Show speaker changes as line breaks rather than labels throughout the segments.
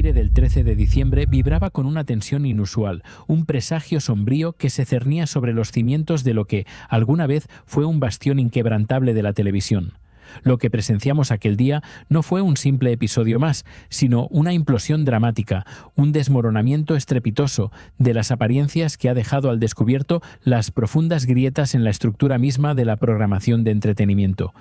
aire del 13 de diciembre vibraba con una tensión inusual, un presagio sombrío que se cernía sobre los cimientos de lo que alguna vez fue un bastión inquebrantable de la televisión. Lo que presenciamos aquel día no fue un simple episodio más, sino una implosión dramática, un desmoronamiento estrepitoso de las apariencias que ha dejado al descubierto las profundas grietas en la estructura misma de la programación de entretenimiento.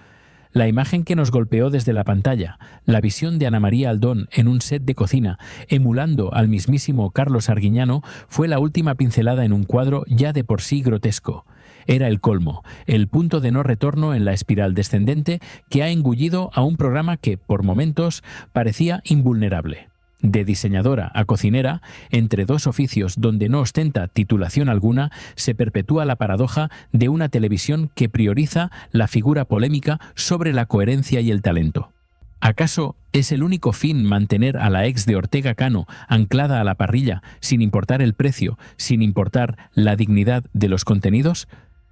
La imagen que nos golpeó desde la pantalla, la visión de Ana María Aldón en un set de cocina, emulando al mismísimo Carlos Arguiñano, fue la última pincelada en un cuadro ya de por sí grotesco. Era el colmo, el punto de no retorno en la espiral descendente que ha engullido a un programa que, por momentos, parecía invulnerable. De diseñadora a cocinera, entre dos oficios donde no ostenta titulación alguna, se perpetúa la paradoja de una televisión que prioriza la figura polémica sobre la coherencia y el talento. ¿Acaso es el único fin mantener a la ex de Ortega Cano anclada a la parrilla, sin importar el precio, sin importar la dignidad de los contenidos?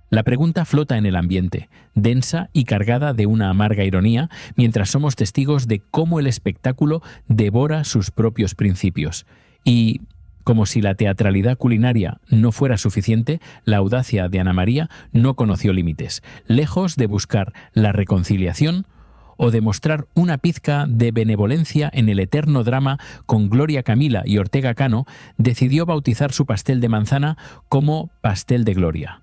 La pregunta flota en el ambiente, densa y cargada de una amarga ironía, mientras somos testigos de cómo el espectáculo devora sus propios principios. Y, como si la teatralidad culinaria no fuera suficiente, la audacia de Ana María no conoció límites. Lejos de buscar la reconciliación o de mostrar una pizca de benevolencia en el eterno drama con Gloria Camila y Ortega Cano, decidió bautizar su pastel de manzana como Pastel de Gloria.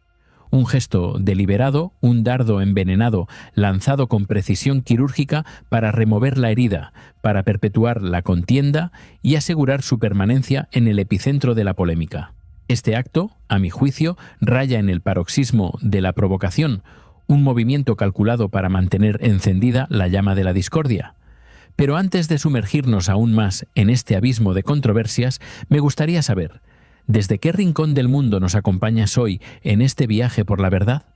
Un gesto deliberado, un dardo envenenado lanzado con precisión quirúrgica para remover la herida, para perpetuar la contienda y asegurar su permanencia en el epicentro de la polémica. Este acto, a mi juicio, raya en el paroxismo de la provocación, un movimiento calculado para mantener encendida la llama de la discordia. Pero antes de sumergirnos aún más en este abismo de controversias, me gustaría saber, ¿desde qué rincón del mundo nos acompañas hoy en este viaje por la verdad?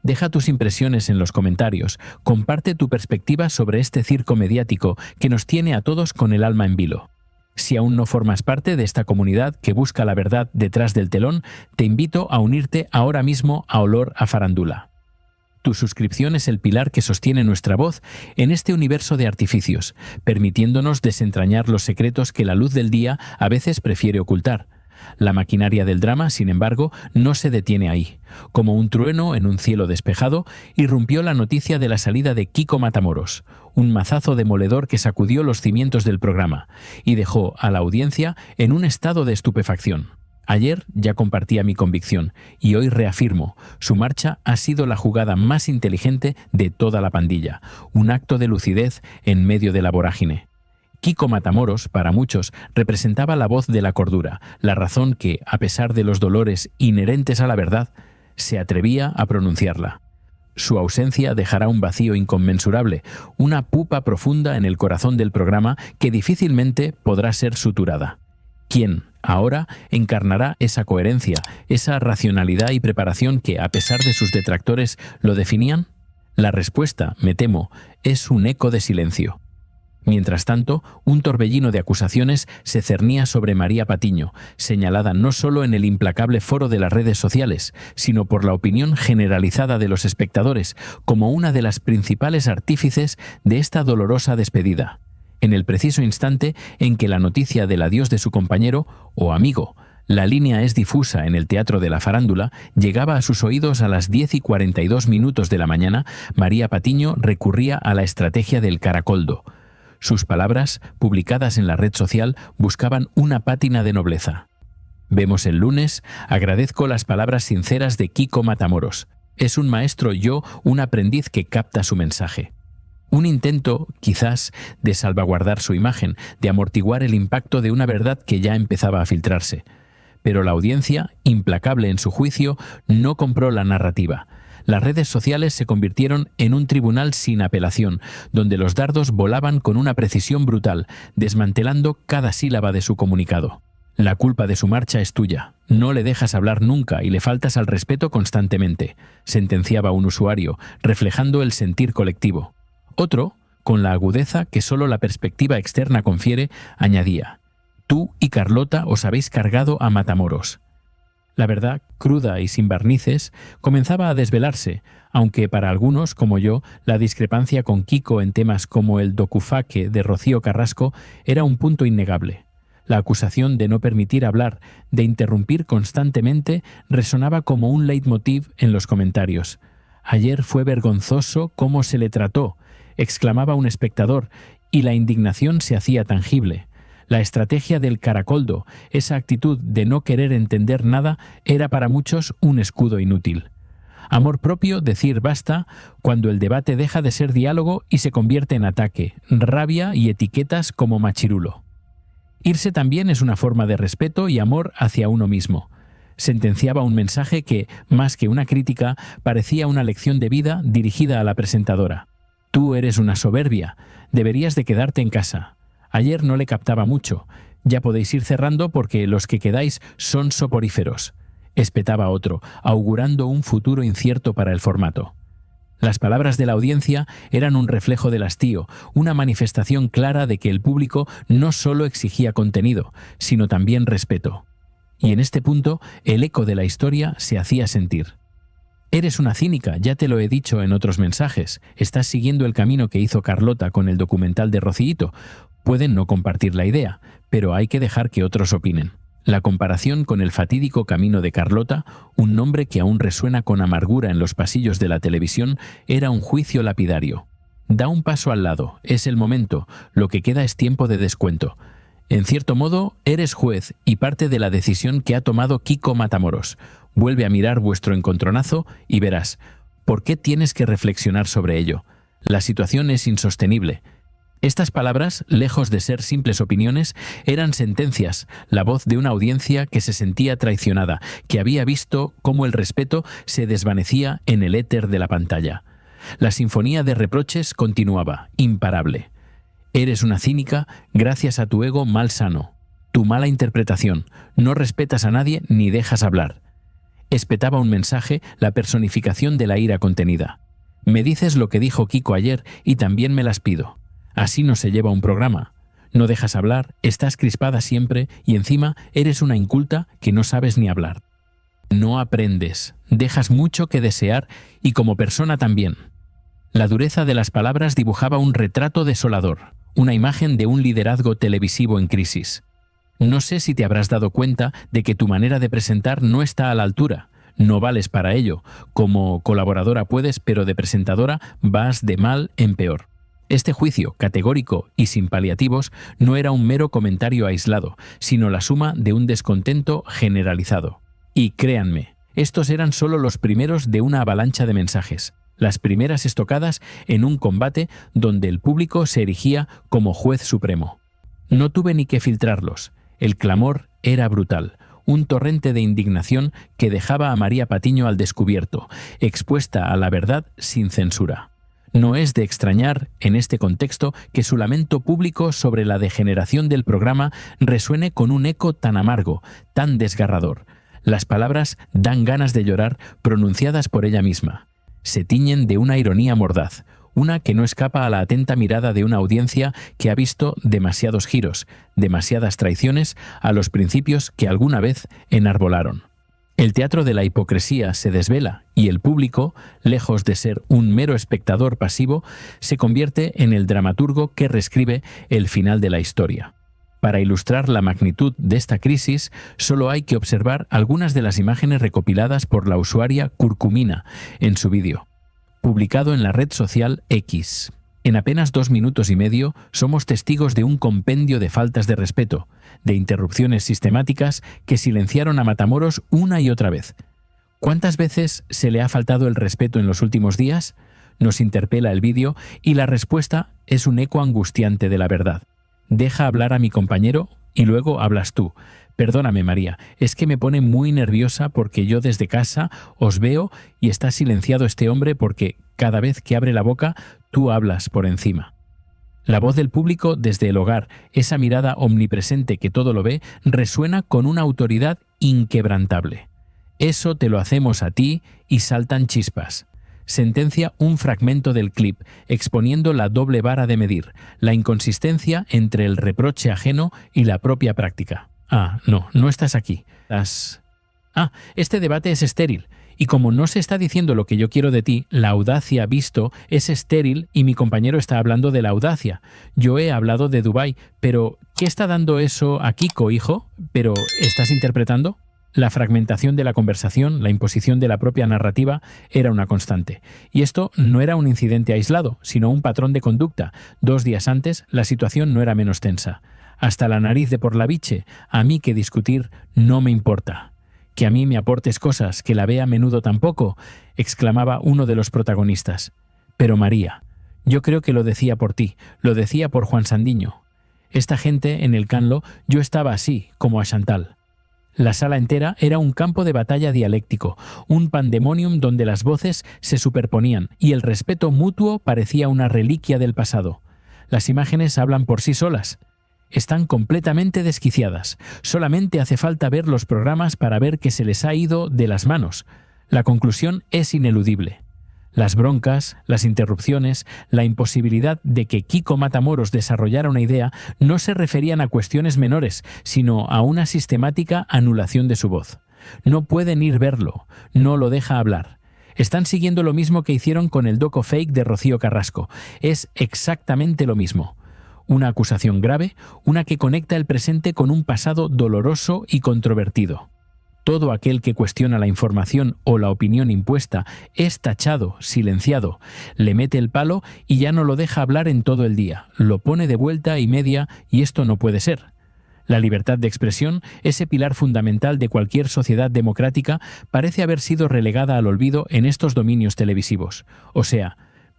Deja tus impresiones en los comentarios, comparte tu perspectiva sobre este circo mediático que nos tiene a todos con el alma en vilo. Si aún no formas parte de esta comunidad que busca la verdad detrás del telón, te invito a unirte ahora mismo a Olor a Farándula. Tu suscripción es el pilar que sostiene nuestra voz en este universo de artificios, permitiéndonos desentrañar los secretos que la luz del día a veces prefiere ocultar. La maquinaria del drama, sin embargo, no se detiene ahí. Como un trueno en un cielo despejado, irrumpió la noticia de la salida de Kiko Matamoros, un mazazo demoledor que sacudió los cimientos del programa y dejó a la audiencia en un estado de estupefacción. Ayer ya compartía mi convicción y hoy reafirmo, su marcha ha sido la jugada más inteligente de toda la pandilla, un acto de lucidez en medio de la vorágine. Kiko Matamoros, para muchos, representaba la voz de la cordura, la razón que, a pesar de los dolores inherentes a la verdad, se atrevía a pronunciarla. Su ausencia dejará un vacío inconmensurable, una pupa profunda en el corazón del programa que difícilmente podrá ser suturada. ¿Quién, ahora, encarnará esa coherencia, esa racionalidad y preparación que, a pesar de sus detractores, lo definían? La respuesta, me temo, es un eco de silencio. Mientras tanto, un torbellino de acusaciones se cernía sobre María Patiño, señalada no solo en el implacable foro de las redes sociales, sino por la opinión generalizada de los espectadores, como una de las principales artífices de esta dolorosa despedida. En el preciso instante en que la noticia del adiós de su compañero o amigo, la línea es difusa en el teatro de la farándula, llegaba a sus oídos a las 10:42 de la mañana, María Patiño recurría a la estrategia del caracoldo. Sus palabras, publicadas en la red social, buscaban una pátina de nobleza. Vemos el lunes, agradezco las palabras sinceras de Kiko Matamoros. Es un maestro, yo, un aprendiz que capta su mensaje. Un intento, quizás, de salvaguardar su imagen, de amortiguar el impacto de una verdad que ya empezaba a filtrarse. Pero la audiencia, implacable en su juicio, no compró la narrativa. Las redes sociales se convirtieron en un tribunal sin apelación, donde los dardos volaban con una precisión brutal, desmantelando cada sílaba de su comunicado. La culpa de su marcha es tuya. No le dejas hablar nunca y le faltas al respeto constantemente, sentenciaba un usuario, reflejando el sentir colectivo. Otro, con la agudeza que solo la perspectiva externa confiere, añadía: tú y Carlota os habéis cargado a Matamoros. La verdad, cruda y sin barnices, comenzaba a desvelarse, aunque para algunos, como yo, la discrepancia con Kiko en temas como el docufaque de Rocío Carrasco era un punto innegable. La acusación de no permitir hablar, de interrumpir constantemente, resonaba como un leitmotiv en los comentarios. «Ayer fue vergonzoso cómo se le trató», exclamaba un espectador, y la indignación se hacía tangible. La estrategia del caracoldo, esa actitud de no querer entender nada, era para muchos un escudo inútil. Amor propio, decir basta, cuando el debate deja de ser diálogo y se convierte en ataque, rabia y etiquetas como machirulo. Irse también es una forma de respeto y amor hacia uno mismo. Sentenciaba un mensaje que, más que una crítica, parecía una lección de vida dirigida a la presentadora. «Tú eres una soberbia, deberías de quedarte en casa». Ayer no le captaba mucho. «Ya podéis ir cerrando porque los que quedáis son soporíferos», espetaba otro, augurando un futuro incierto para el formato. Las palabras de la audiencia eran un reflejo del hastío, una manifestación clara de que el público no solo exigía contenido, sino también respeto. Y en este punto, el eco de la historia se hacía sentir. «Eres una cínica, ya te lo he dicho en otros mensajes. Estás siguiendo el camino que hizo Carlota con el documental de Rocíito. Pueden no compartir la idea, pero hay que dejar que otros opinen». La comparación con el fatídico camino de Carlota, un nombre que aún resuena con amargura en los pasillos de la televisión, era un juicio lapidario. Da un paso al lado, es el momento, lo que queda es tiempo de descuento. En cierto modo, eres juez y parte de la decisión que ha tomado Kiko Matamoros. Vuelve a mirar vuestro encontronazo y verás. ¿Por qué tienes que reflexionar sobre ello? La situación es insostenible. Estas palabras, lejos de ser simples opiniones, eran sentencias, la voz de una audiencia que se sentía traicionada, que había visto cómo el respeto se desvanecía en el éter de la pantalla. La sinfonía de reproches continuaba, imparable. «Eres una cínica gracias a tu ego mal sano, tu mala interpretación, no respetas a nadie ni dejas hablar». Espetaba un mensaje, la personificación de la ira contenida. «Me dices lo que dijo Kiko ayer y también me las pido». Así no se lleva un programa. No dejas hablar, estás crispada siempre y encima eres una inculta que no sabes ni hablar. No aprendes, dejas mucho que desear y como persona también. La dureza de las palabras dibujaba un retrato desolador, una imagen de un liderazgo televisivo en crisis. No sé si te habrás dado cuenta de que tu manera de presentar no está a la altura. No vales para ello. Como colaboradora puedes, pero de presentadora vas de mal en peor. Este juicio, categórico y sin paliativos, no era un mero comentario aislado, sino la suma de un descontento generalizado. Y créanme, estos eran solo los primeros de una avalancha de mensajes, las primeras estocadas en un combate donde el público se erigía como juez supremo. No tuve ni que filtrarlos. El clamor era brutal, un torrente de indignación que dejaba a María Patiño al descubierto, expuesta a la verdad sin censura. No es de extrañar, en este contexto, que su lamento público sobre la degeneración del programa resuene con un eco tan amargo, tan desgarrador. Las palabras dan ganas de llorar pronunciadas por ella misma. Se tiñen de una ironía mordaz, una que no escapa a la atenta mirada de una audiencia que ha visto demasiados giros, demasiadas traiciones a los principios que alguna vez enarbolaron. El teatro de la hipocresía se desvela y el público, lejos de ser un mero espectador pasivo, se convierte en el dramaturgo que reescribe el final de la historia. Para ilustrar la magnitud de esta crisis, solo hay que observar algunas de las imágenes recopiladas por la usuaria Curcumina en su vídeo, publicado en la red social X. En apenas 2 minutos y medio somos testigos de un compendio de faltas de respeto, de interrupciones sistemáticas que silenciaron a Matamoros una y otra vez. ¿Cuántas veces se le ha faltado el respeto en los últimos días? Nos interpela el vídeo y la respuesta es un eco angustiante de la verdad. Deja hablar a mi compañero y luego hablas tú. Perdóname, María, es que me pone muy nerviosa porque yo desde casa os veo y está silenciado este hombre porque cada vez que abre la boca tú hablas por encima. La voz del público desde el hogar, esa mirada omnipresente que todo lo ve, resuena con una autoridad inquebrantable. Eso te lo hacemos a ti y saltan chispas. Sentencia un fragmento del clip, exponiendo la doble vara de medir, la inconsistencia entre el reproche ajeno y la propia práctica. No estás aquí. Este debate es estéril. Y como no se está diciendo lo que yo quiero de ti, la audacia visto es estéril y mi compañero está hablando de la audacia. Yo he hablado de Dubái, pero ¿qué está dando eso a Kiko, hijo? ¿Pero estás interpretando? La fragmentación de la conversación, la imposición de la propia narrativa, era una constante. Y esto no era un incidente aislado, sino un patrón de conducta. 2 días antes, la situación no era menos tensa. Hasta la nariz de Porlaviche, a mí que discutir no me importa. Que a mí me aportes cosas, que la vea a menudo tampoco, exclamaba uno de los protagonistas. Pero María, yo creo que lo decía por ti, lo decía por Juan Sandiño. Esta gente en el Canlo, yo estaba así, como a Chantal. La sala entera era un campo de batalla dialéctico, un pandemonium donde las voces se superponían y el respeto mutuo parecía una reliquia del pasado. Las imágenes hablan por sí solas. Están completamente desquiciadas. Solamente hace falta ver los programas para ver que se les ha ido de las manos. La conclusión es ineludible. Las broncas, las interrupciones, la imposibilidad de que Kiko Matamoros desarrollara una idea no se referían a cuestiones menores, sino a una sistemática anulación de su voz. No pueden ir verlo, no lo deja hablar. Están siguiendo lo mismo que hicieron con el doco fake de Rocío Carrasco. Es exactamente lo mismo. Una acusación grave, una que conecta el presente con un pasado doloroso y controvertido. Todo aquel que cuestiona la información o la opinión impuesta es tachado, silenciado, le mete el palo y ya no lo deja hablar en todo el día, lo pone de vuelta y media y esto no puede ser. La libertad de expresión, ese pilar fundamental de cualquier sociedad democrática, parece haber sido relegada al olvido en estos dominios televisivos. O sea,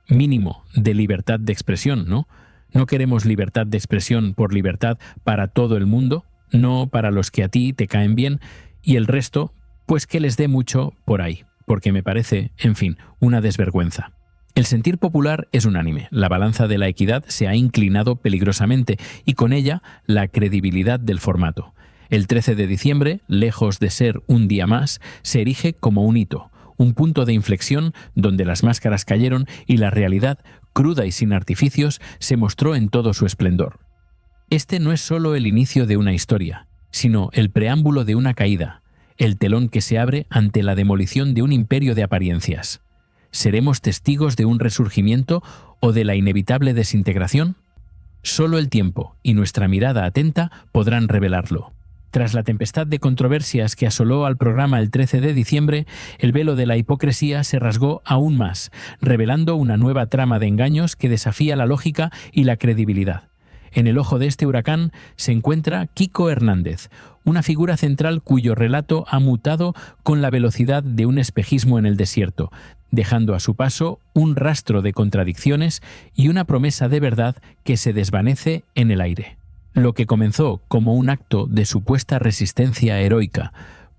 mínimo de libertad de expresión, ¿no? ¿No queremos libertad de expresión por libertad para todo el mundo? No para los que a ti te caen bien y el resto, pues que les dé mucho por ahí, porque me parece, en fin, una desvergüenza. El sentir popular es unánime, la balanza de la equidad se ha inclinado peligrosamente y con ella la credibilidad del formato. El 13 de diciembre, lejos de ser un día más, se erige como un hito, un punto de inflexión donde las máscaras cayeron y la realidad, cruda y sin artificios, se mostró en todo su esplendor. Este no es solo el inicio de una historia, sino el preámbulo de una caída, el telón que se abre ante la demolición de un imperio de apariencias. ¿Seremos testigos de un resurgimiento o de la inevitable desintegración? Solo el tiempo y nuestra mirada atenta podrán revelarlo. Tras la tempestad de controversias que asoló al programa el 13 de diciembre, el velo de la hipocresía se rasgó aún más, revelando una nueva trama de engaños que desafía la lógica y la credibilidad. En el ojo de este huracán se encuentra Kiko Hernández, una figura central cuyo relato ha mutado con la velocidad de un espejismo en el desierto, dejando a su paso un rastro de contradicciones y una promesa de verdad que se desvanece en el aire. Lo que comenzó como un acto de supuesta resistencia heroica,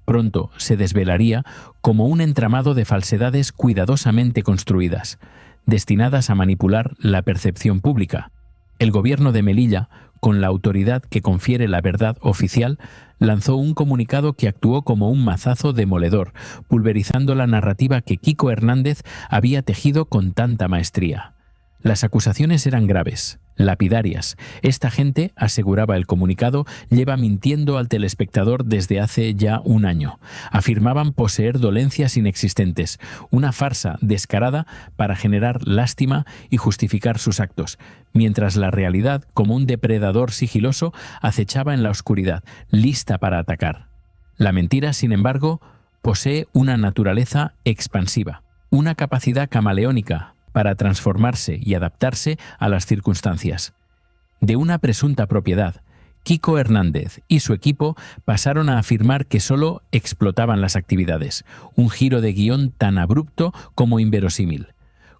pronto se desvelaría como un entramado de falsedades cuidadosamente construidas, destinadas a manipular la percepción pública. El gobierno de Melilla, con la autoridad que confiere la verdad oficial, lanzó un comunicado que actuó como un mazazo demoledor, pulverizando la narrativa que Kiko Hernández había tejido con tanta maestría. Las acusaciones eran graves, lapidarias. Esta gente, aseguraba el comunicado, lleva mintiendo al telespectador desde hace ya un año. Afirmaban poseer dolencias inexistentes, una farsa descarada para generar lástima y justificar sus actos, mientras la realidad, como un depredador sigiloso, acechaba en la oscuridad, lista para atacar. La mentira, sin embargo, posee una naturaleza expansiva, una capacidad camaleónica para transformarse y adaptarse a las circunstancias. De una presunta propiedad, Kiko Hernández y su equipo pasaron a afirmar que solo explotaban las actividades, un giro de guión tan abrupto como inverosímil.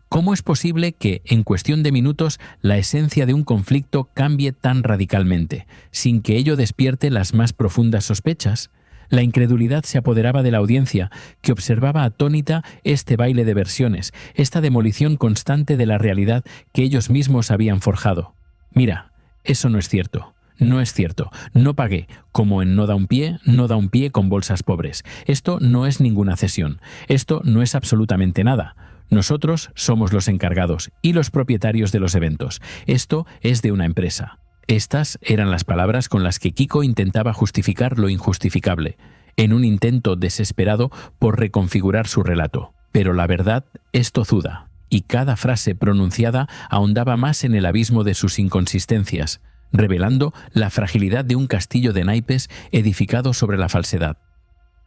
¿Cómo es posible que, en cuestión de minutos, la esencia de un conflicto cambie tan radicalmente, sin que ello despierte las más profundas sospechas? La incredulidad se apoderaba de la audiencia, que observaba atónita este baile de versiones, esta demolición constante de la realidad que ellos mismos habían forjado. Mira, eso no es cierto. No es cierto. No pagué. Como en no da un pie con bolsas pobres. Esto no es ninguna cesión. Esto no es absolutamente nada. Nosotros somos los encargados y los propietarios de los eventos. Esto es de una empresa. Estas eran las palabras con las que Kiko intentaba justificar lo injustificable. en un intento desesperado por reconfigurar su relato. Pero la verdad es tozuda, y cada frase pronunciada ahondaba más en el abismo de sus inconsistencias, revelando la fragilidad de un castillo de naipes edificado sobre la falsedad.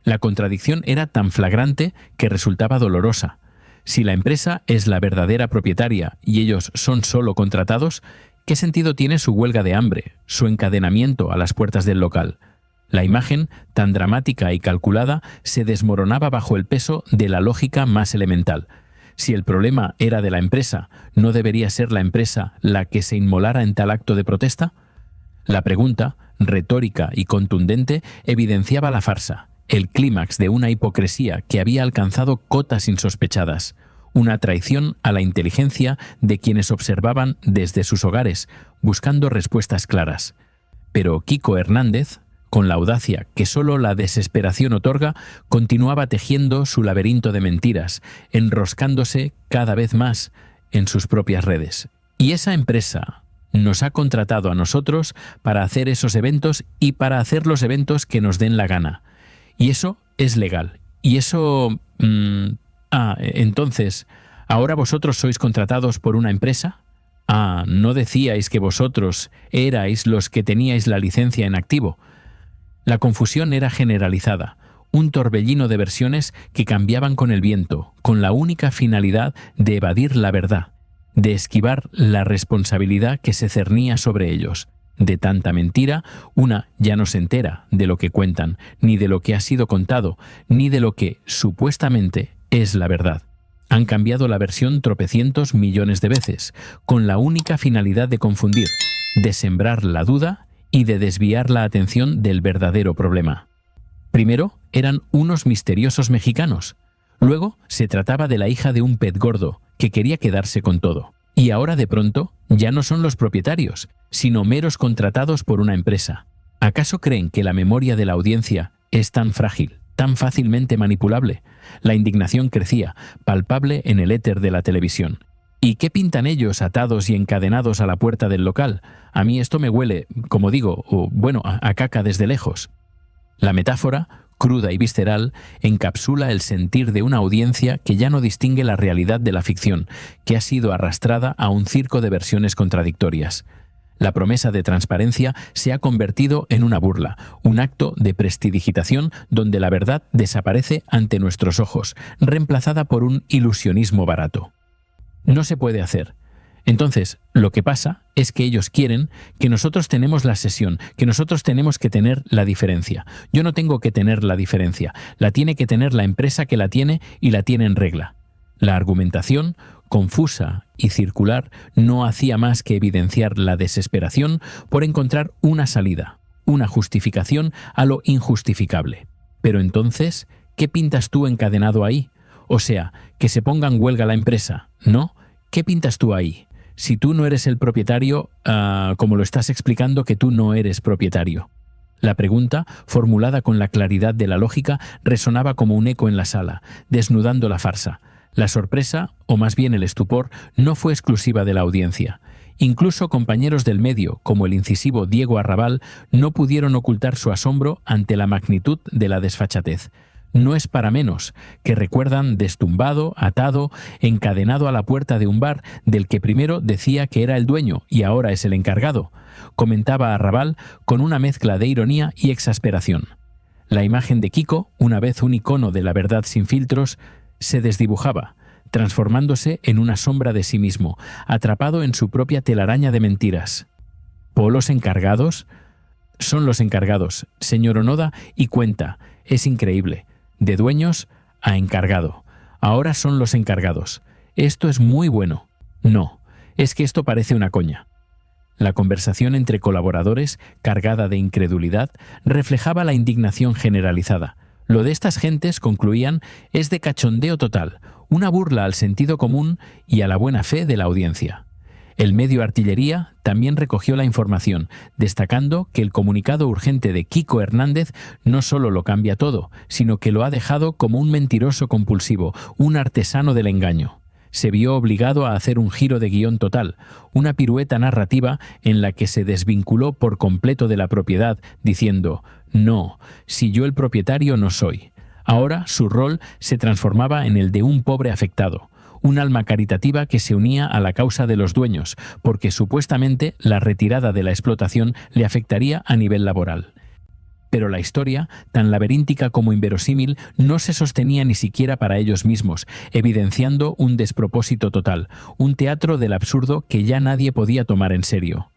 La contradicción era tan flagrante que resultaba dolorosa. Si la empresa es la verdadera propietaria y ellos son solo contratados, ¿qué sentido tiene su huelga de hambre, su encadenamiento a las puertas del local? La imagen, tan dramática y calculada, se desmoronaba bajo el peso de la lógica más elemental. Si el problema era de la empresa, ¿no debería ser la empresa la que se inmolara en tal acto de protesta? La pregunta, retórica y contundente, evidenciaba la farsa, el clímax de una hipocresía que había alcanzado cotas insospechadas, una traición a la inteligencia de quienes observaban desde sus hogares, buscando respuestas claras. Pero Kiko Hernández, con la audacia que solo la desesperación otorga, continuaba tejiendo su laberinto de mentiras, enroscándose cada vez más en sus propias redes. Y esa empresa nos ha contratado a nosotros para hacer esos eventos y para hacer los eventos que nos den la gana. Y eso es legal. Y eso... entonces, ¿ahora vosotros sois contratados por una empresa? ¿No decíais que vosotros erais los que teníais la licencia en activo? La confusión era generalizada, un torbellino de versiones que cambiaban con el viento, con la única finalidad de evadir la verdad, de esquivar la responsabilidad que se cernía sobre ellos. De tanta mentira, una ya no se entera de lo que cuentan, ni de lo que ha sido contado, ni de lo que, supuestamente, es la verdad. Han cambiado la versión tropecientos millones de veces, con la única finalidad de confundir, de sembrar la duda y de desviar la atención del verdadero problema. Primero eran unos misteriosos mexicanos. Luego se trataba de la hija de un pez gordo que quería quedarse con todo. Y ahora de pronto ya no son los propietarios, sino meros contratados por una empresa. ¿Acaso creen que la memoria de la audiencia es tan frágil, tan fácilmente manipulable? La indignación crecía, palpable en el éter de la televisión. ¿Y qué pintan ellos atados y encadenados a la puerta del local? A mí esto me huele, como digo, a caca desde lejos. La metáfora, cruda y visceral, encapsula el sentir de una audiencia que ya no distingue la realidad de la ficción, que ha sido arrastrada a un circo de versiones contradictorias. La promesa de transparencia se ha convertido en una burla, un acto de prestidigitación donde la verdad desaparece ante nuestros ojos, reemplazada por un ilusionismo barato. No se puede hacer. Entonces, lo que pasa es que ellos quieren que nosotros tenemos la sesión, que nosotros tenemos que tener la diferencia. Yo no tengo que tener la diferencia, la tiene que tener la empresa que la tiene y la tiene en regla. La argumentación, confusa y circular, no hacía más que evidenciar la desesperación por encontrar una salida, una justificación a lo injustificable. Pero entonces, ¿qué pintas tú encadenado ahí? O sea, que se ponga en huelga la empresa, ¿no? ¿Qué pintas tú ahí? Si tú no eres el propietario, como lo estás explicando que tú no eres propietario. La pregunta, formulada con la claridad de la lógica, resonaba como un eco en la sala, desnudando la farsa. La sorpresa, o más bien el estupor, no fue exclusiva de la audiencia. Incluso compañeros del medio, como el incisivo Diego Arrabal, no pudieron ocultar su asombro ante la magnitud de la desfachatez. No es para menos, que recuerdan destumbado, atado, encadenado a la puerta de un bar del que primero decía que era el dueño y ahora es el encargado, comentaba Arrabal con una mezcla de ironía y exasperación. La imagen de Kiko, una vez un icono de la verdad sin filtros, se desdibujaba, transformándose en una sombra de sí mismo, atrapado en su propia telaraña de mentiras. ¿Polos encargados? Son los encargados, señor Onoda, y cuenta, es increíble. De dueños a encargado. Ahora son los encargados. Esto es muy bueno. No, es que esto parece una coña. La conversación entre colaboradores, cargada de incredulidad, reflejaba la indignación generalizada. Lo de estas gentes, concluían, es de cachondeo total, una burla al sentido común y a la buena fe de la audiencia. El medio Artillería también recogió la información, destacando que el comunicado urgente de Kiko Hernández no solo lo cambia todo, sino que lo ha dejado como un mentiroso compulsivo, un artesano del engaño. Se vio obligado a hacer un giro de guión total, una pirueta narrativa en la que se desvinculó por completo de la propiedad, diciendo: No, si yo el propietario no soy. Ahora su rol se transformaba en el de un pobre afectado, un alma caritativa que se unía a la causa de los dueños, porque supuestamente la retirada de la explotación le afectaría a nivel laboral. Pero la historia, tan laberíntica como inverosímil, no se sostenía ni siquiera para ellos mismos, evidenciando un despropósito total, un teatro del absurdo que ya nadie podía tomar en serio.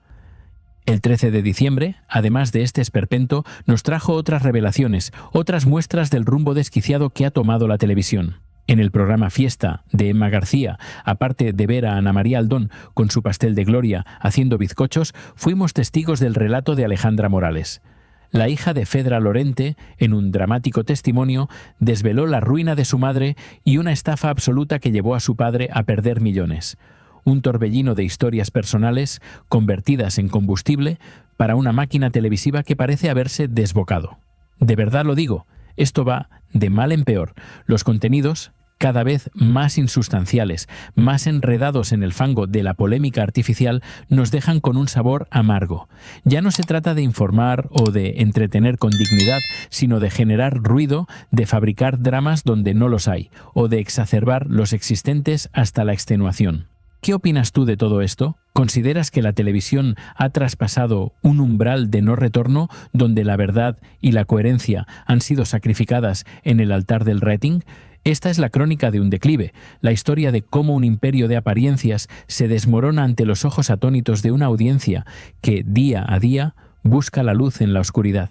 El 13 de diciembre, además de este esperpento, nos trajo otras revelaciones, otras muestras del rumbo desquiciado que ha tomado la televisión. En el programa Fiesta de Emma García, aparte de ver a Ana María Aldón con su pastel de gloria haciendo bizcochos, fuimos testigos del relato de Alejandra Morales. La hija de Fedra Lorente, en un dramático testimonio, desveló la ruina de su madre y una estafa absoluta que llevó a su padre a perder millones. Un torbellino de historias personales convertidas en combustible para una máquina televisiva que parece haberse desbocado. De verdad lo digo, esto va de mal en peor. Los contenidos, cada vez más insustanciales, más enredados en el fango de la polémica artificial, nos dejan con un sabor amargo. Ya no se trata de informar o de entretener con dignidad, sino de generar ruido, de fabricar dramas donde no los hay, o de exacerbar los existentes hasta la extenuación. ¿Qué opinas tú de todo esto? ¿Consideras que la televisión ha traspasado un umbral de no retorno donde la verdad y la coherencia han sido sacrificadas en el altar del rating? Esta es la crónica de un declive, la historia de cómo un imperio de apariencias se desmorona ante los ojos atónitos de una audiencia que, día a día, busca la luz en la oscuridad.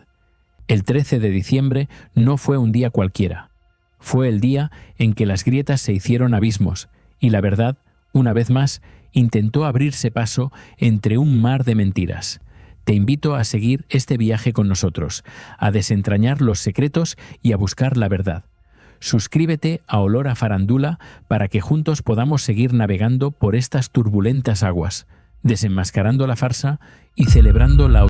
El 13 de diciembre no fue un día cualquiera. Fue el día en que las grietas se hicieron abismos y la verdad, una vez más, intentó abrirse paso entre un mar de mentiras. Te invito a seguir este viaje con nosotros, a desentrañar los secretos y a buscar la verdad. Suscríbete a Olor a Farándula para que juntos podamos seguir navegando por estas turbulentas aguas, desenmascarando la farsa y celebrando la